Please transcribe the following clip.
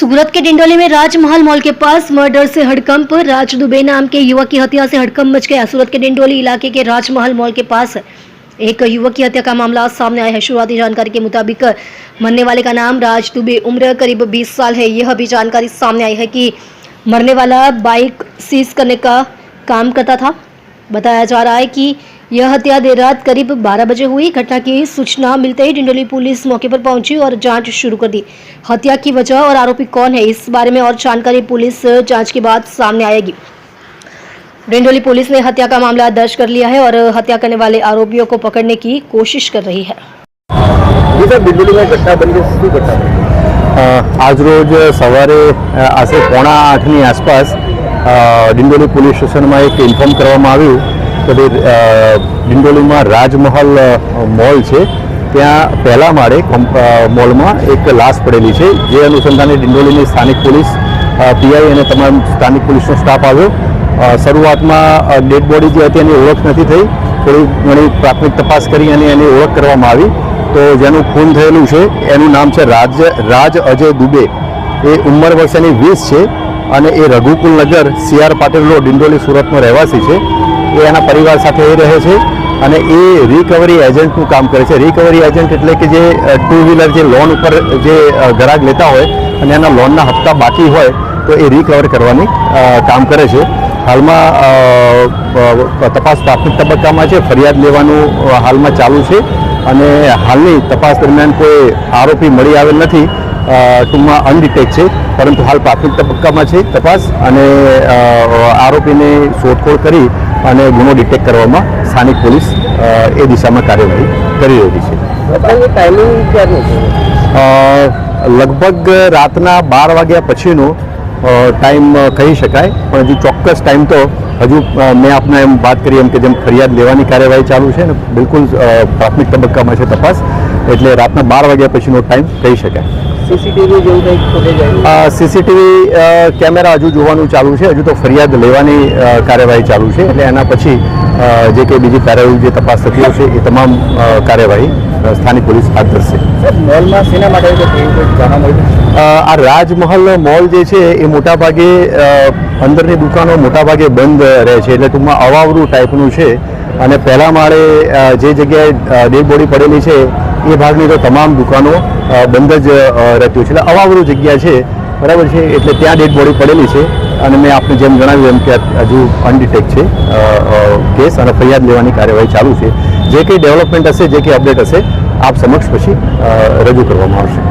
सूरत के डिंडोली में राजमहल मॉल के पास मर्डर से हड़कंप। राज दुबे नाम के युवक की हत्या से हड़कंप मच गया। सूरत के डिंडोली इलाके के राजमहल मॉल के पास एक युवक की हत्या का मामला सामने आया है। शुरुआती जानकारी के मुताबिक मरने वाले का नाम राज दुबे, उम्र करीब 20 साल है। यह भी जानकारी सामने आई है कि मरने वाला बाइक सीज करने का काम करता था। बताया जा रहा है कि यह हत्या देर रात करीब 12 बजे हुई। घटना की सूचना मिलते ही डिंडोली पुलिस मौके पर पहुंची और जांच शुरू कर दी। हत्या की वजह और आरोपी कौन है, इस बारे में और जानकारी पुलिस जांच के बाद सामने आएगी। डिंडोली पुलिस ने हत्या का मामला दर्ज कर लिया है और हत्या करने वाले आरोपियों को पकड़ने की कोशिश कर रही है। डिंडोली में घटना बनी शू घटना आज रोज सवारे आशरे 7:45 आसपास डिंडोली पुलिस स्टेशन में एक इन्फॉर्म करवामां आव्युं કે ડિંડોલીમાં રાજમહલ મોલ છે, ત્યાં પહેલા માળે મોલમાં એક લાશ પડેલી છે, જે અનુસંધાને ડિંડોલીની સ્થાનિક પોલીસ પીઆઈ અને તમામ સ્થાનિક પોલીસનો સ્ટાફ આવ્યો। શરૂઆતમાં ડેડ બોડી જે હતી એની ઓળખ નથી થઈ, થોડી ઘણી પ્રાથમિક તપાસ કરી અને એની ઓળખ કરવામાં આવી। તો જેનું ખૂન થયેલું છે એનું નામ છે રાજ અજય દુબે। એ ઉંમર વર્ષ એની 20 છે અને એ રઘુકુલ નગર CR પાટીલ રોડ ડિંડોલી સુરતનો રહેવાસી છે। એ એના પરિવાર સાથે રહે છે અને એ રિકવરી એજન્ટનું કામ કરે છે। રિકવરી એજન્ટ એટલે કે જે 2 વ્હીલર જે લોન ઉપર જે ગ્રાહક લેતા હોય અને એના લોનના હપ્તા બાકી હોય તો એ રિકવર કરવાની કામ કરે છે। હાલમાં તપાસ પ્રાથમિક તબક્કામાં છે, ફરિયાદ લેવાનું હાલમાં ચાલુ છે અને હાલની તપાસ દરમિયાન કોઈ આરોપી મળી આવેલ નથી। ટૂંકમાં અનડિટેક્ટ છે, પરંતુ હાલ પ્રાથમિક તબક્કામાં છે તપાસ અને આરોપીને શોધખોળ કરી અને ગુનો ડિટેક્ટ કરવામાં સ્થાનિક પોલીસ એ દિશામાં કાર્યવાહી કરી રહી છે। ટાઈમિંગ ક્યારનું છે? લગભગ રાતના 12 વાગ્યા પછીનો ટાઈમ કહી શકાય, પણ હજુ ચોક્કસ ટાઈમ તો હજુ મેં આપને એમ વાત કરી એમ કે જેમ ફરિયાદ લેવાની કાર્યવાહી ચાલુ છે ને બિલકુલ પ્રાથમિક તબક્કામાં છે તપાસ, એટલે રાતના 12 વાગ્યા પછીનો ટાઈમ કહી શકાય। સીસીટીવી જેવું કંઈક ફૂટેજ આવ્યું? સીસીટીવી કેમેરા હજુ જોવાનું ચાલુ છે, હજુ તો ફરિયાદ લેવાની કાર્યવાહી ચાલુ છે, એટલે એના પછી જે કંઈ બીજી કાર્યવાહી જે તપાસ થતી હશે એ તમામ કાર્યવાહી સ્થાનિક પોલીસ હાથ ધરશે। મોલમાં શેના માટે જાણવા મળ્યું? આ રાજમહલ મોલ જે છે એ મોટાભાગે અંદરની દુકાનો મોટાભાગે બંધ રહે છે, એટલે ટૂંકમાં અવાવરું ટાઈપનું છે અને પહેલા માળે જે જગ્યાએ ડેડ બોડી પડેલી છે એ ભાગની તો તમામ દુકાનો બંધ જ રહેતી હોય છે, એટલે અવાવરું જગ્યા છે, બરાબર છે, એટલે ત્યાં ડેડ બોડી પડેલી છે અને મેં આપને જેમ જણાવ્યું એમ કે હજુ અનડિટેક્ટ છે કેસ અને ફરિયાદ લેવાની કાર્યવાહી ચાલુ છે। જે કંઈ ડેવલપમેન્ટ હશે, જે કંઈ અપડેટ હશે આપ સમક્ષ પછી રજૂ કરવામાં આવશે।